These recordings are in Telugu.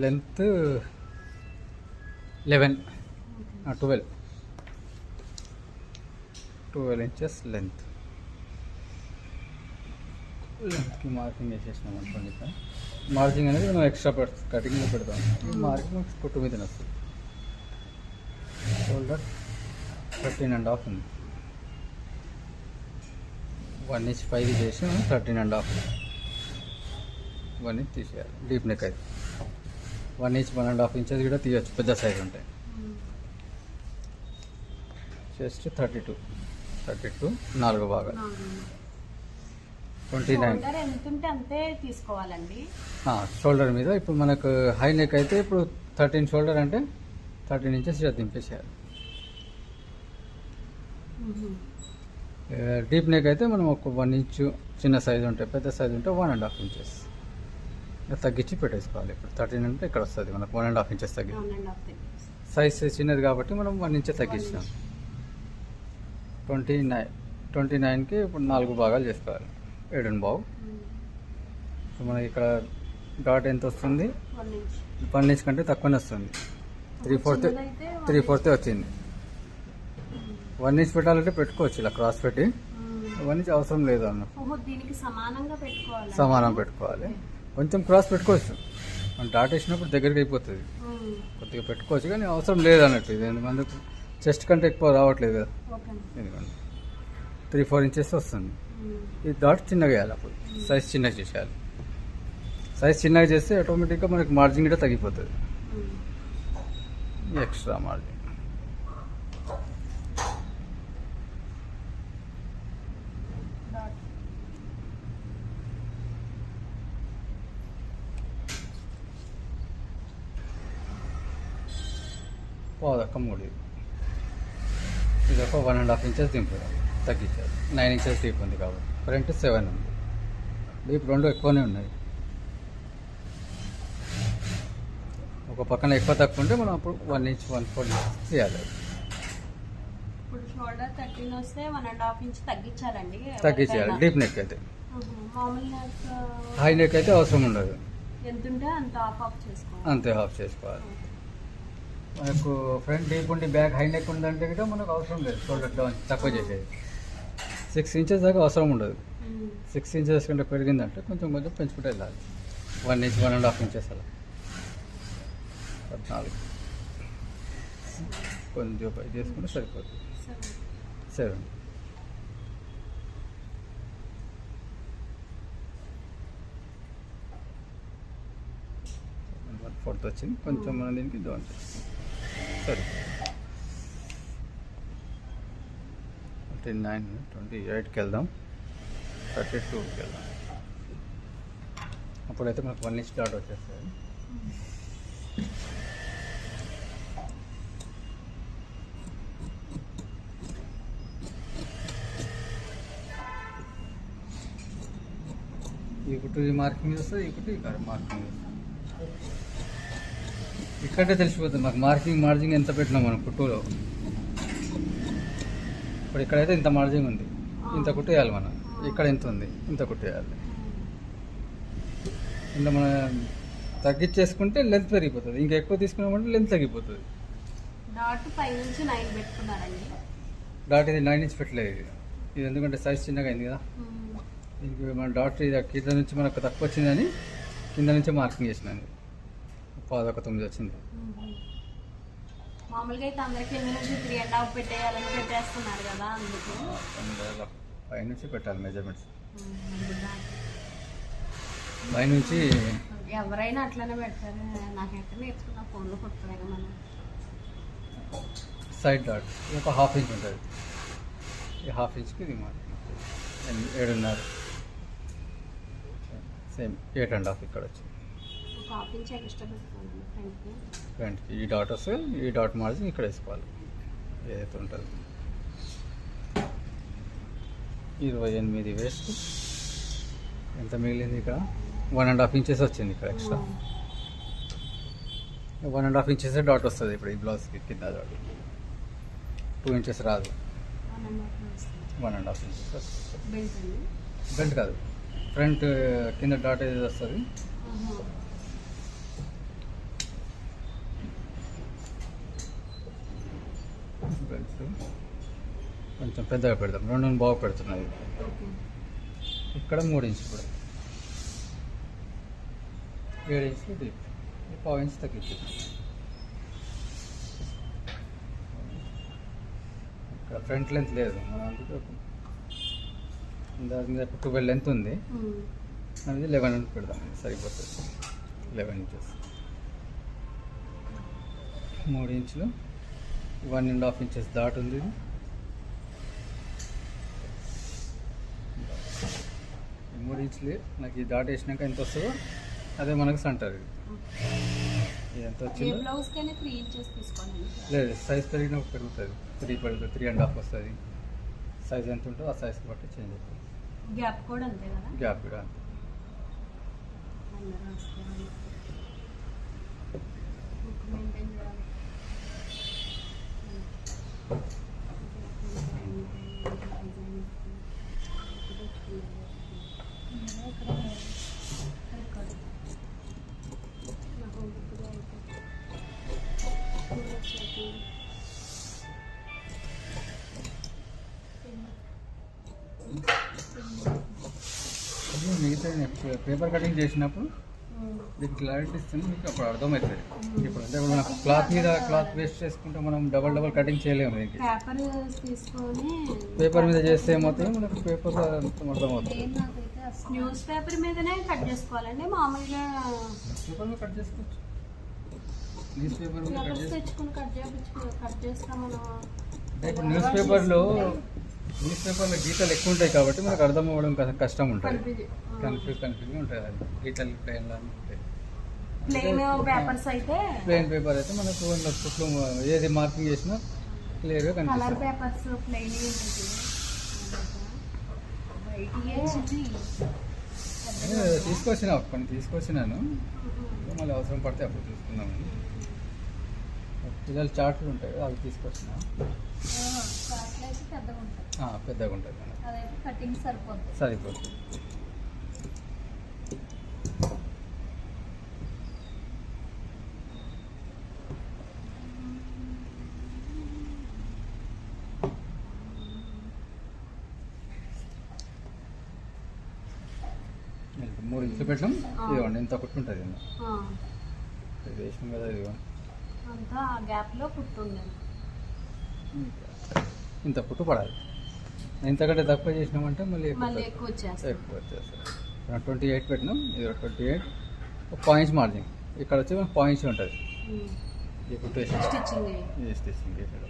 లెంత్ 11 12 ఇంచెస్ లెంత్కి మార్కింగ్ వేసేసినాం అనుకోండి. ఇక్కడ మార్కింగ్ అనేది మనం ఎక్స్ట్రా కటింగ్లో పెడతాం. ఈ మార్కింగ్ కుట్టు మీద వస్తుంది. షోల్డర్ 13.5 ఉంది. 1 ఇంచ్ పైకి చేసి 13.5 1 ఇంచ్ తీసేయాలి. డీప్ నెక్ అయితే 1 ఇంచ్ 1.5 ఇంచెస్ కూడా తీయచ్చు, పెద్ద సైజు ఉంటాయి. చెస్ట్ 32 4 భాగాలు 29. అంతే తీసుకోవాలండి. షోల్డర్ మీద ఇప్పుడు మనకు హై నెక్ అయితే ఇప్పుడు 13 షోల్డర్ అంటే 13 ఇంచెస్ దింపేసేయాలి. డీప్ నెక్ అయితే మనం ఒక 1 ఇంచు చిన్న సైజు ఉంటాయి, పెద్ద సైజు ఉంటే 1.5 ఇంచెస్ తగ్గించి పెట్టేసుకోవాలి. ఇప్పుడు 13 అంటే ఇక్కడ వస్తుంది మనకు 1.5 ఇంచెస్ తగ్గి. సైజ్ చిన్నది కాబట్టి మనం 1 ఇంచే తగ్గించాం. 29కి ఇప్పుడు 4 భాగాలు చేసుకోవాలి. 7.5. సో మనకి ఇక్కడ డాట్ ఎంత వస్తుంది? 1 ఇంచ్ కంటే తక్కువనే వస్తుంది. 3/4 వచ్చింది. 1 ఇంచ్ పెట్టాలంటే పెట్టుకోవచ్చు ఇలా క్రాస్ పెట్టి. 1 ఇంచ్ అవసరం లేదు అన్న, సమానం పెట్టుకోవాలి. కొంచెం క్రాస్ పెట్టుకోవచ్చు, మనం డాట్ వేసినప్పుడు దగ్గరికి అయిపోతుంది. కొద్దిగా పెట్టుకోవచ్చు కానీ అవసరం లేదు అన్నట్టు. ఇది ఎందుకంటే చెస్ట్ కంటే ఎక్కువ రావట్లేదు కదా, ఎందుకంటే 3-4 ఇంచెస్ వస్తుంది. ఈ డాట్ చిన్నగా వేయాలి. అప్పుడు సైజ్ చిన్నగా చేసేయాలి. సైజ్ చిన్నగా చేస్తే ఆటోమేటిక్గా మనకి మార్జిన్ కూడా తగ్గిపోతుంది. ఎక్స్ట్రా మార్జిన్ పాదక్క 3. ఇది ఒక 1.5 ఇంచెస్ దింపు తగ్గించాలి. 9 ఇంచెస్ డీప్ ఉంది కాబట్టి. ఫ్రంట్ 7 ఉంది. డీప్ 2 ఎక్కువనే ఉన్నాయి. ఒక పక్కన ఎక్కువ తక్కువ ఉంటే మనం అప్పుడు 1 ఇంచ్ 1/4 ఇంచెస్ చేయాలి. ఇప్పుడు షోల్డర్ 13 వస్తే 1.5 ఇంచ్ తగ్గించాలండి. తగ్గించాలి. డీప్ నెక్ అయితే. మామూలు నెక్, హై నెక్ అయితే అవసరం ఉండదు. ఎంత ఉంటే అంత ఆఫ్ చేసుకోవాలి. అంతే ఆఫ్ చేసుకోవాలి. మనకు ఫ్రంట్ డీప్ ఉండి బ్యాక్ హై నెక్ ఉందంటే కూడా మనకు అవసరం లేదు. షోల్డర్ తక్కువ చేసేది 6 ఇంచెస్ దాకా అవసరం ఉండదు. 6 ఇంచెస్ కంటే పెరిగిందంటే కొంచెం పెంచుకుంటే వెళ్ళాలి. 1 ఇంచ్ 1.5 ఇంచెస్ అలా 14 కొంచెం పై చేసుకుంటే సరిపోతుంది. 7 1/4 వచ్చింది. కొంచెం మన దీనికి దోండి సరే. 29 28కి వెళ్దాం, 32కి వెళ్దాం. అప్పుడైతే మనకు 1 ఇంచ్ డాట్ వచ్చేస్తుంది. ఈ కుట్టు మార్కింగ్ వస్తుంది, ఈ కుట్టు ఇక్కడ మార్కింగ్ వస్తుంది. ఇక్కడే తెలిసిపోతుంది మాకు మార్జింగ్ ఎంత పెట్టినాం మనం కుట్టులో. ఇప్పుడు ఇక్కడైతే ఇంత మార్జింగ్ ఉంది, ఇంత కుట్టు వేయాలి మనం. ఇక్కడ ఎంత ఉంది, ఇంత కుట్టు వేయాలి. ఇంత మనం తగ్గించేసుకుంటే లెంత్ పెరిగిపోతుంది. ఇంకా ఎక్కువ తీసుకున్నామంటే లెంత్ తగ్గిపోతుంది. డాట్ పైనుంచి 9 పెట్టుకున్నారండి. డాట్ ఇది 9 ఇంచ్ పెట్టలేదు. ఇది ఎందుకంటే సైజ్ చిన్నగా అయింది కదా. ఇంక మన డాట్ ఇది కింద నుంచి మనకు తక్కువ వచ్చిందని కింద నుంచి మార్కింగ్ చేసినాను. 9 వచ్చింది. మామూలుగా అయితే అందరికీ 3.5 పెట్టేయాలని పెట్టేస్తున్నారు కదా, అందుకు పైనుంచి పెట్టాలి మెజర్మెంట్స్. పైనుంచి ఎవరైనా అట్లనే పెడతారు. నాకు ఎక్కడ నేర్చుకున్నా ఫోన్లో కొట్టుకోలేక మనం. సైడ్ డాట్ ఒక 1/2 ఇంచ్ ఉంటుంది. ఈ 1/2 ఇంచ్కి ఇది మాట 7.5 సేమ్ 8.5 ఇక్కడ వచ్చింది. ఫ్రంట్కి ఈ డాట్ వస్తే ఈ డాట్ మార్జిన్ ఇక్కడ వేసుకోవాలి. ఏదైతే ఉంటుంది 28 వేస్ట్. ఎంత మిగిలింది? ఇక్కడ 1.5 ఇంచెస్ వచ్చింది. ఇక్కడ ఎక్స్ట్రా 1.5 ఇంచెస్ డాట్ వస్తుంది. ఇప్పుడు ఈ బ్లౌజ్కి కింద డాట్ 2 ఇంచెస్ రాదు. 1.5 ఇంచెస్ బెల్ట్ కాదు, ఫ్రంట్ కింద డాట్ ఏది వస్తుంది. బెల్ట్ కొంచెం పెద్దగా పెడతాం, 2 బాగా పెడుతున్నాయి. ఇక్కడ 3 ఇంచులు కూడా, 7 ఇంచులు డీప్, 1/4 ఇంచు తగ్గించాం. ఇక్కడ ఫ్రంట్ లెంత్ లేదు మన అందుకే ఇప్పుడు 12 లెంత్ ఉంది, అనేది 11 పెడదాం, సరిపోతుంది. 11 ఇంచెస్, 3 ఇంచులు, 1.5 ఇంచెస్ దాట్ ఉంది. ఇది 3 ఇంచులు నాకు ఈ దాట్ వేసినాక ఎంత వస్తుందో అదే మనకు సెంటర్. ఇది ఎంత వచ్చిందో లేదు, సైజ్ పెరిగినప్పుడు పెరుగుతుంది. 3 పెరుగుతుంది, 3.5 వస్తుంది. సైజ్ ఎంత ఉంటుందో ఆ సైజ్ బట్టి చేంజ్ అవుతుంది. గ్యాప్ కూడా అంతే కదా, గ్యాప్ కూడా అంతే. మిగతా పేపర్ కటింగ్ చేసినప్పుడు మీకు క్లారిటీ ఇస్తుంది, మీకు అప్పుడు అర్థమవుతుంది. ఇప్పుడు అంటే మనం క్లాత్ మీద క్లాత్ వేస్ట్ చేసుకుంటే మనం డబల్ కటింగ్ చేయలేము. దీనికి పేపర్ మీద చేస్తే ఏమవుతుంది, మనకు పేపర్ మొత్తం అర్థమవుతుంది. న్యూస్ పేపర్ మీదనే కట్ చేసుకోవాలండి, మామూలుగా పేపర్ మీద కట్ చేసుకోవచ్చు. న్యూస్ పేపర్ మీద తెచ్చుకుని కట్ చేస్తాం మనం. అంటే ఇప్పుడు న్యూస్ పేపర్లో గీతలు ఎక్కువ ఉంటాయి కాబట్టి మనకు అర్థం అవ్వడం కష్టం ఉంటుంది, కన్ఫ్యూజ్గా ఉంటుంది. అది గీతలు ప్లెయిన్ ఉంటాయి. ప్లెయిన్ పేపర్ అయితే మనకు చుట్టూ ఏది మార్కింగ్ చేసినా క్లియర్గా కనిపిస్తుంది. తీసుకొచ్చినాను, మళ్ళీ అవసరం పడితే అప్పుడు చూసుకుందామని. పిల్లలు చార్ట్లు ఉంటాయి కదా, అవి తీసుకొచ్చినా. పెద్దగా ఉంటుంది కటింగ్ సరిపోతుంది. మూడు ఇంచులు పెట్టాం. ఇదిగోండి ఇంత కుట్టు ఉంటుంది, ఇది వేసినాం కదా. ఇదిగోండి అంతా ఆ గ్యాప్లో కుట్టుండే, ఇంత కుట్టు పడాలి. ఇంతకంటే తక్కువ చేసినామంటే మళ్ళీ ఎక్కువ వచ్చేస్తుంది. 28 పెట్టినాం. ఇది 28, 1 ఇంచ్ మార్జిన్. ఇక్కడ వచ్చి 1 ఇంచ్ ఉంటుంది. ఈ కుట్టు వేసి స్టిచ్చింగ్ వేసాడు,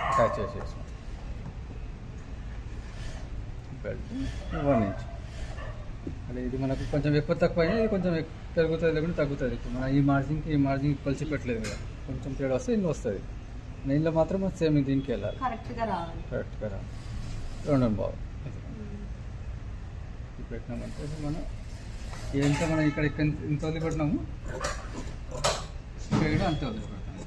అటాచ్ చేసేసాం. Belt 1 inch. అంటే ఇది మనకు కొంచెం ఎక్కువ తక్కువ అయినా ఇది కొంచెం పెరుగుతుంది, లేకుంటే తగ్గుతుంది. ఇప్పుడు మన ఈ మార్జిన్కి కొలిచి పెట్టలేదు కదా, కొంచెం తేడా వస్తే ఇందులో వస్తుంది. ఇందులో మాత్రం సేమ్ దీనికి వెళ్ళాలి, కరెక్ట్గా రావాలి. 2 బాగు పెట్టినామంటే మనం ఎంత మనం ఇక్కడ ఇంత వదిలిపెట్టినాము, ఇక్కడ అంతే వదిలిపెట్టినాము.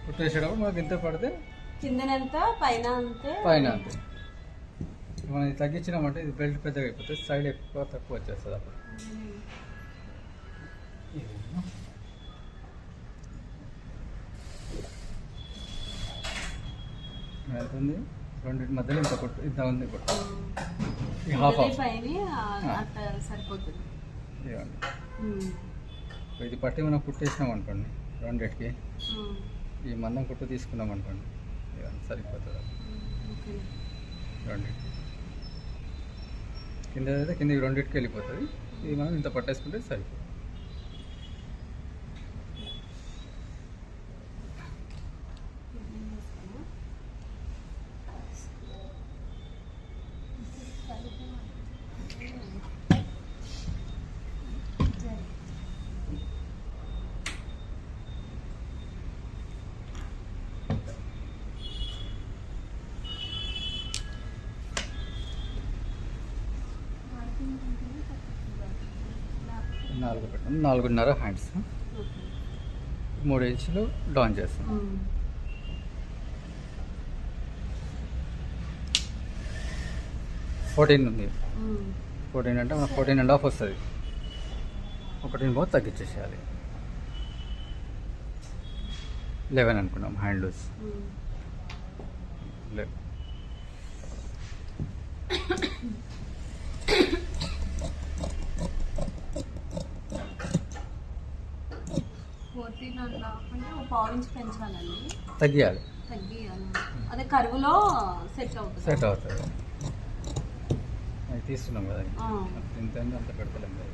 కుట్టేసేటప్పుడు మనకి ఇంత పడితే కిందనంత పైన అంతే. మనం ఇది తగ్గించినామంటే ఇది బెల్ట్ పెద్దగా అయిపోతుంది, సైడ్ ఎక్కువ తక్కువ వచ్చేస్తుంది. అప్పుడు ఎంత ఉంది, రెండింటి మధ్యలో ఇంత కొట్టు, ఇంత ఉంది కొట్టు. సరిపోతుంది. ఇది పట్టి మనం కుట్టేసినాం అనుకోండి, రెండింటికి ఈ మందం కుట్టు తీసుకున్నాం అనుకోండి, సరిపోతుంది. రెండింటికి కింద అయితే కిందకి రెండింటికి వెళ్ళిపోతుంది. ఇది మనం ఇంత పట్టేసుకుంటే సరిపోతుంది. నాలుగు పెట్టాం, 4.5 హ్యాండ్స్, 3 ఇంచులు డౌన్ చేస్తాం. 14 ఉంది. 14 అంటే మనకు 14.5 వస్తుంది. 1.5 తగ్గించేసేయాలి. 11 అనుకున్నాం హ్యాండ్ లూజ్. పెంచాలండి, తగ్గియాలి, తగ్గియాలి. అదే కరువులో సెట్ అవుతుంది. అది తీస్తున్నాం కదా, ఇంత అంత పెడతలేం కదా.